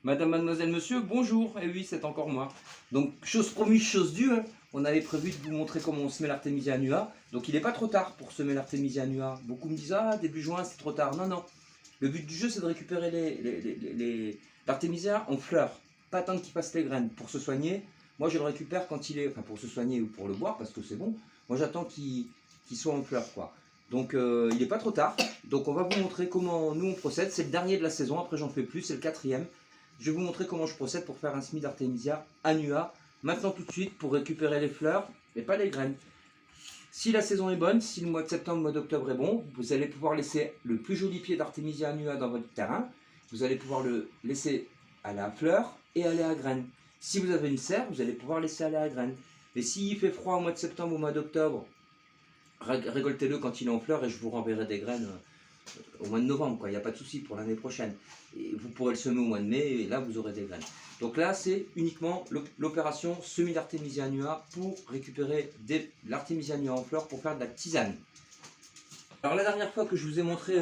Madame, mademoiselle, monsieur, bonjour. Eh oui, c'est encore moi. Donc, chose promise, chose due, hein. On avait prévu de vous montrer comment on semet l'artémisia annua. Donc, il n'est pas trop tard pour semer l'artémisia annua. Beaucoup me disent, ah, début juin, c'est trop tard. Non, non. Le but du jeu, c'est de récupérer l'artémisia en fleurs. Pas attendre qu'il passe les graines. Pour se soigner, moi, je le récupère quand il est... Enfin, pour se soigner ou pour le boire, parce que c'est bon. Moi, j'attends qu'il soit en fleurs, quoi. Donc, il n'est pas trop tard. Donc, on va vous montrer comment nous, on procède. C'est le dernier de la saison. Après, j'en fais plus. C'est le quatrième. Je vais vous montrer comment je procède pour faire un semis d'artémisia annua. Maintenant tout de suite pour récupérer les fleurs et pas les graines. Si la saison est bonne, si le mois de septembre, le mois d'octobre est bon, vous allez pouvoir laisser le plus joli pied d'artémisia annua dans votre terrain. Vous allez pouvoir le laisser aller à fleurs et aller à graines. Si vous avez une serre, vous allez pouvoir laisser aller à graines. Et s'il fait froid au mois de septembre, au mois d'octobre, récoltez-le quand il est en fleurs et je vous renverrai des graines au mois de novembre, il n'y a pas de souci pour l'année prochaine. Et vous pourrez le semer au mois de mai et là vous aurez des graines. Donc là c'est uniquement l'opération semis d'artémisia annua pour récupérer l'artémisia annua en fleurs pour faire de la tisane. Alors la dernière fois que je vous ai montré,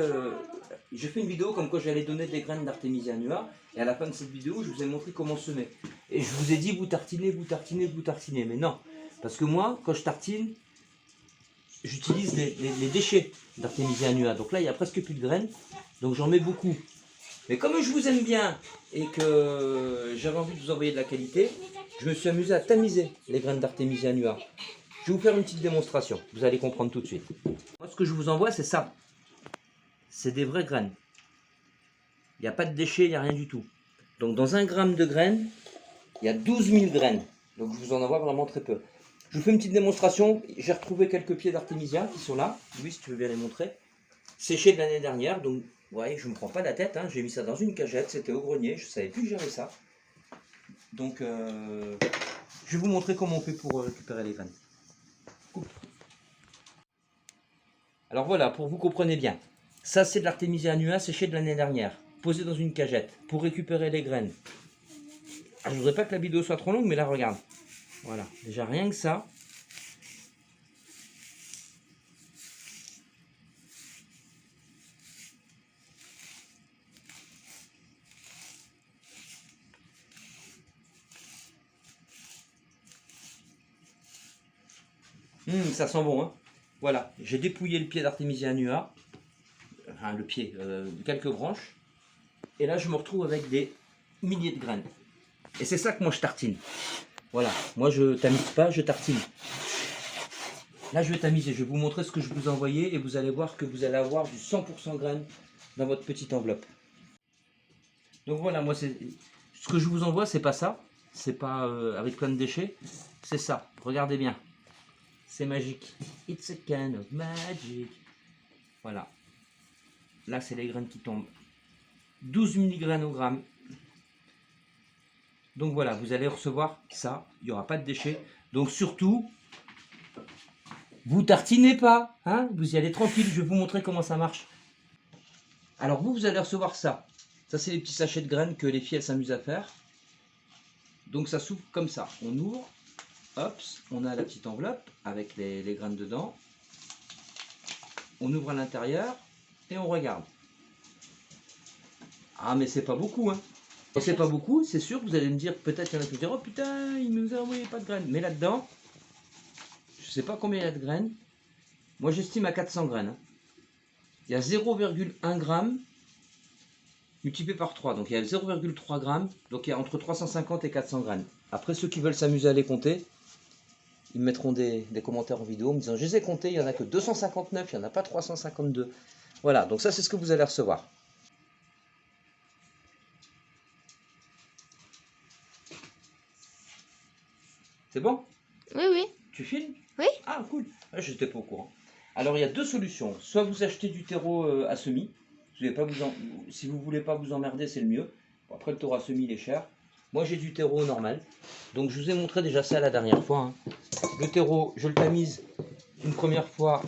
j'ai fait une vidéo comme quoi j'allais donner des graines d'artémisia annua et à la fin de cette vidéo je vous ai montré comment semer. Et je vous ai dit vous tartinez, vous tartinez, vous tartinez, mais non, parce que moi quand je tartine, j'utilise les déchets d'artémisia annua. Donc là, il n'y a presque plus de graines. Donc j'en mets beaucoup. Mais comme je vous aime bien et que j'avais envie de vous envoyer de la qualité, je me suis amusé à tamiser les graines d'artémisia annua. Je vais vous faire une petite démonstration. Vous allez comprendre tout de suite. Moi, ce que je vous envoie, c'est ça. C'est des vraies graines. Il n'y a pas de déchets, il n'y a rien du tout. Donc dans 1 gramme de graines, il y a 12 000 graines. Donc je vous en envoie vraiment très peu. Je vous fais une petite démonstration. J'ai retrouvé quelques pieds d'artémisia qui sont là. Oui, si tu veux bien les montrer. Séchés de l'année dernière. Donc, vous voyez, je ne me prends pas la tête. Hein. J'ai mis ça dans une cagette. C'était au grenier. Je ne savais plus gérer ça. Donc, je vais vous montrer comment on fait pour récupérer les graines. Coupe. Alors voilà, pour que vous compreniez bien. Ça, c'est de l'artémisia annua séchée de l'année dernière. Posé dans une cagette pour récupérer les graines. Je ne voudrais pas que la vidéo soit trop longue, mais là, regarde. Voilà, déjà rien que ça. Ça sent bon, hein. Voilà, j'ai dépouillé le pied d'artémisia annua, enfin le pied, quelques branches, et là je me retrouve avec des milliers de graines. Et c'est ça que moi je tartine. Voilà, moi je tamise pas, je tartine. Là je vais tamiser, je vais vous montrer ce que je vous ai envoyé, et vous allez voir que vous allez avoir du 100% graines dans votre petite enveloppe. Donc voilà, moi c'est ce que je vous envoie, c'est pas ça, c'est pas avec plein de déchets, c'est ça, regardez bien. C'est magique. It's a kind of magic. Voilà. Là, c'est les graines qui tombent. 12 mg au gramme. Donc voilà, vous allez recevoir ça. Il n'y aura pas de déchets. Donc surtout, vous tartinez pas. Hein, vous y allez tranquille. Je vais vous montrer comment ça marche. Alors vous allez recevoir ça. Ça, c'est les petits sachets de graines que les filles, elles s'amusent à faire. Donc ça s'ouvre comme ça. On ouvre. Hop, on a la petite enveloppe avec les graines dedans. On ouvre à l'intérieur et on regarde. Ah mais c'est pas beaucoup, hein. C'est pas beaucoup, c'est sûr, vous allez me dire, peut-être qu'il y en a qui vont dire, oh putain, il nous a envoyé pas de graines. Mais là-dedans, je sais pas combien il y a de graines. Moi j'estime à 400 graines. Hein. Il y a 0,1 g multiplié par 3. Donc il y a 0,3 g. Donc il y a entre 350 et 400 graines. Après ceux qui veulent s'amuser à les compter, ils me mettront des commentaires en vidéo en me disant, je les ai comptés, il n'y en a que 259, il n'y en a pas 352. Voilà, donc ça c'est ce que vous allez recevoir. C'est bon? Oui, oui. Tu filmes? Oui. Ah, cool. Ah, je n'étais pas au courant. Alors, il y a deux solutions. Soit vous achetez du terreau à semis. Si vous ne voulez pas vous emmerder, c'est le mieux. Bon, après, le terreau à semis, il est cher. Moi, j'ai du terreau normal. Donc, je vous ai montré déjà ça la dernière fois. Hein. Le terreau, je le tamise une première fois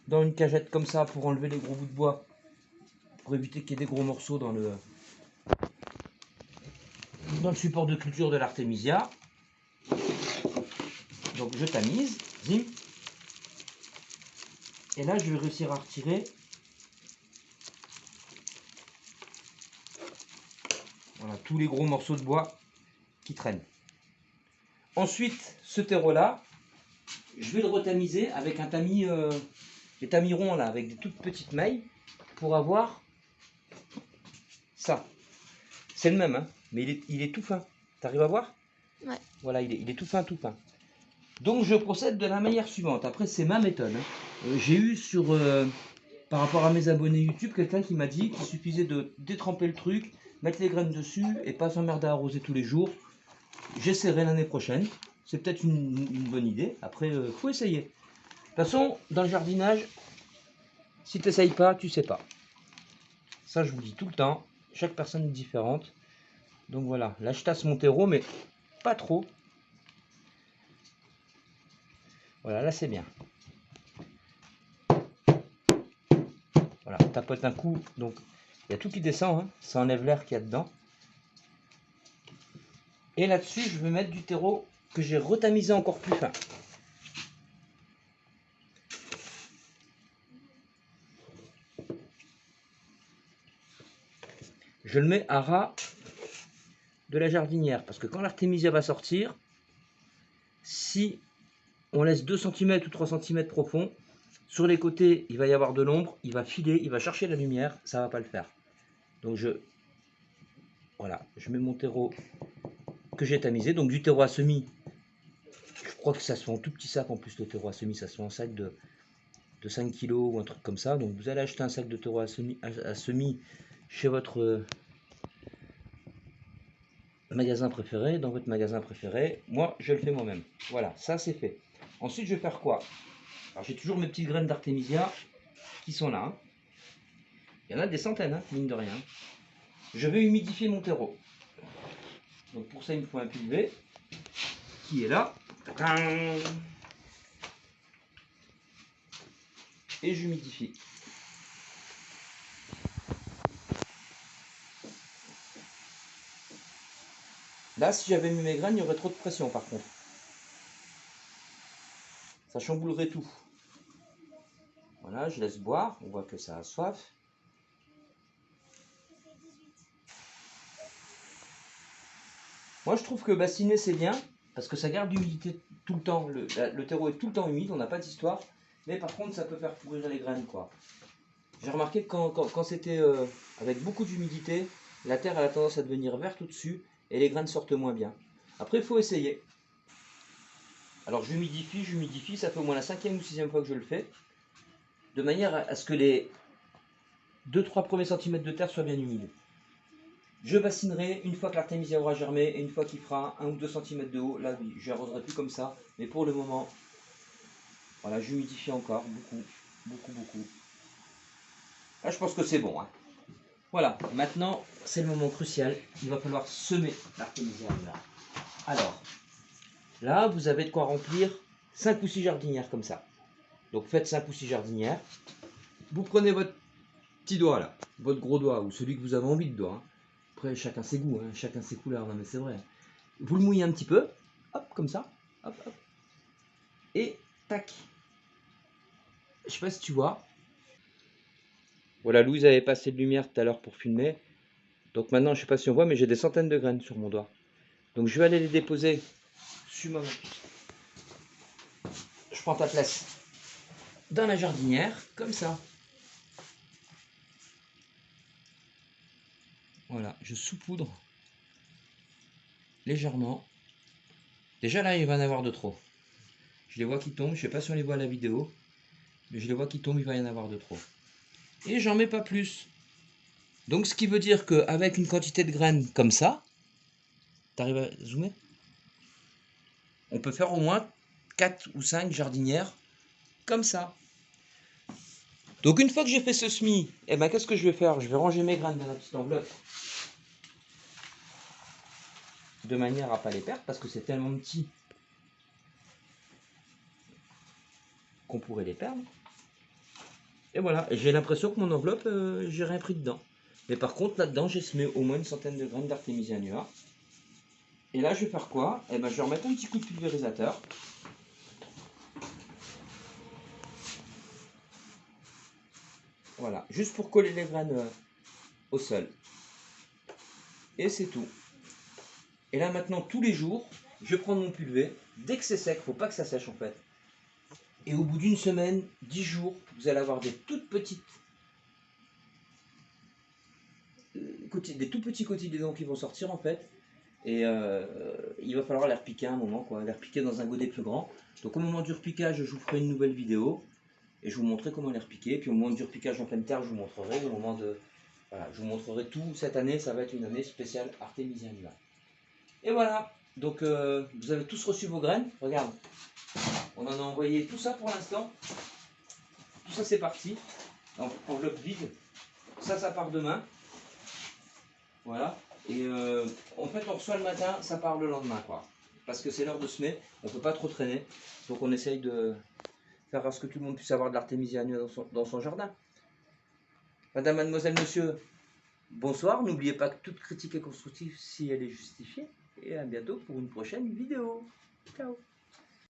dans une cagette comme ça pour enlever les gros bouts de bois. Pour éviter qu'il y ait des gros morceaux dans le support de culture de l'artémisia. Donc je tamise, zim. Et là je vais réussir à retirer Voilà, tous les gros morceaux de bois qui traînent. Ensuite, ce terreau-là, je vais le retamiser avec un tamis, des tamis ronds là, avec des toutes petites mailles, pour avoir ça. C'est le même, hein, mais il est tout fin. Tu arrives à voir? Ouais. Voilà, il est tout fin, tout fin. Donc je procède de la manière suivante. Après, c'est ma méthode. Hein. J'ai eu par rapport à mes abonnés YouTube, quelqu'un qui m'a dit qu'il suffisait de détremper le truc, mettre les graines dessus et pas s'emmerder à arroser tous les jours. J'essaierai l'année prochaine. C'est peut-être une bonne idée. Après, faut essayer. De toute façon, dans le jardinage, si tu n'essayes pas, tu sais pas. Ça, je vous le dis tout le temps. Chaque personne est différente. Donc voilà, là je tasse mon terreau, mais pas trop. Voilà, là c'est bien. Voilà, on tapote un coup. Donc il y a tout qui descend, hein. Ça enlève l'air qu'il y a dedans. Et là-dessus, je vais mettre du terreau que j'ai retamisé encore plus fin. Je le mets à ras de la jardinière. Parce que quand l'artémisia va sortir, si on laisse 2 cm ou 3 cm profond, sur les côtés, il va y avoir de l'ombre, il va filer, il va chercher la lumière, ça ne va pas le faire. Donc voilà, je mets mon terreau que j'ai tamisé, donc du terreau à semis. Je crois que ça se fait en tout petit sac en plus, le terreau à semis, ça se fait en sac de 5 kg ou un truc comme ça. Donc vous allez acheter un sac de terreau à semis chez votre magasin préféré, dans votre magasin préféré. Moi, je le fais moi-même. Voilà, ça c'est fait. Ensuite, je vais faire quoi? Alors j'ai toujours mes petites graines d'artémisia qui sont là. Hein. Il y en a des centaines, hein, mine de rien. Je vais humidifier mon terreau. Donc pour ça, il me faut un pulvé qui est là. Et j'humidifie. Là, si j'avais mis mes graines, il y aurait trop de pression par contre. Ça chamboulerait tout. Voilà, je laisse boire. On voit que ça a soif. Moi, je trouve que bassiner, c'est bien. Parce que ça garde l'humidité tout le temps. Le terreau est tout le temps humide. On n'a pas d'histoire. Mais par contre, ça peut faire pourrir les graines, quoi. J'ai remarqué que quand c'était avec beaucoup d'humidité, la terre a la tendance à devenir verte au-dessus. Et les graines sortent moins bien. Après, il faut essayer. Alors, j'humidifie. Ça fait au moins la 5e ou 6e fois que je le fais. De manière à ce que les 2-3 premiers centimètres de terre soient bien humides. Je bassinerai une fois que l'artémisia aura germé et une fois qu'il fera 1 ou 2 cm de haut. Là, oui, je n'arroserai plus comme ça. Mais pour le moment, voilà, j'humidifie encore beaucoup. Là, je pense que c'est bon. Hein. Voilà, maintenant, c'est le moment crucial. Il va falloir semer l'artémisia. Alors, là, vous avez de quoi remplir 5 ou 6 jardinières comme ça. Donc, faites 5 ou 6 jardinières. Vous prenez votre petit doigt là, votre gros doigt ou celui que vous avez envie de doigt. Hein. Après, chacun ses goûts, hein, chacun ses couleurs, non mais c'est vrai. Vous le mouillez un petit peu, hop, comme ça, hop. Et tac. Je sais pas si tu vois. Voilà, Louise avait passé de lumière tout à l'heure pour filmer. Donc maintenant, je sais pas si on voit, mais j'ai des centaines de graines sur mon doigt. Donc je vais aller les déposer sur ma... Je prends ta place dans la jardinière, comme ça. Voilà, je saupoudre légèrement. Déjà là, il va y en avoir de trop. Je les vois qui tombent, je sais pas si on les voit à la vidéo, mais je les vois qui tombent, il va y en avoir de trop. Et j'en mets pas plus. Donc ce qui veut dire qu'avec une quantité de graines comme ça, t'arrives à zoomer? On peut faire au moins 4 ou 5 jardinières comme ça. Donc une fois que j'ai fait ce semis, eh ben, qu'est-ce que je vais faire? Je vais ranger mes graines dans la petite enveloppe de manière à ne pas les perdre parce que c'est tellement petit qu'on pourrait les perdre. Et voilà, j'ai l'impression que mon enveloppe, j'ai rien pris dedans. Mais par contre, là-dedans, j'ai semé au moins une centaine de graines d'Artemisia annua. Et là, je vais faire quoi? Eh ben, je vais remettre un petit coup de pulvérisateur. Voilà, juste pour coller les graines au sol. Et c'est tout. Et là maintenant, tous les jours, je vais prendre mon pulvé. Dès que c'est sec, faut pas que ça sèche en fait. Et au bout d'une semaine, 10 jours, vous allez avoir des toutes petites des tout petits cotylédons qui vont sortir en fait. Et il va falloir les repiquer à un moment, quoi. Les repiquer dans un godet plus grand. Donc au moment du repiquage, je vous ferai une nouvelle vidéo. Et je vous montrerai comment les repiquer. Puis au moment du repiquage en pleine terre, je vous montrerai. Au moment de... Voilà, je vous montrerai tout. Cette année, ça va être une année spéciale Artémisia niva. Et voilà. Donc vous avez tous reçu vos graines. Regarde. On en a envoyé tout ça pour l'instant. Tout ça c'est parti. Enveloppe vide. Ça part demain. Voilà. Et en fait, on reçoit le matin, ça part le lendemain, quoi. Parce que c'est l'heure de semer, on ne peut pas trop traîner. Donc on essaye de faire à ce que tout le monde puisse avoir de l'artémisia dans son jardin. Madame, mademoiselle, monsieur, bonsoir. N'oubliez pas que toute critique est constructive si elle est justifiée. Et à bientôt pour une prochaine vidéo. Ciao.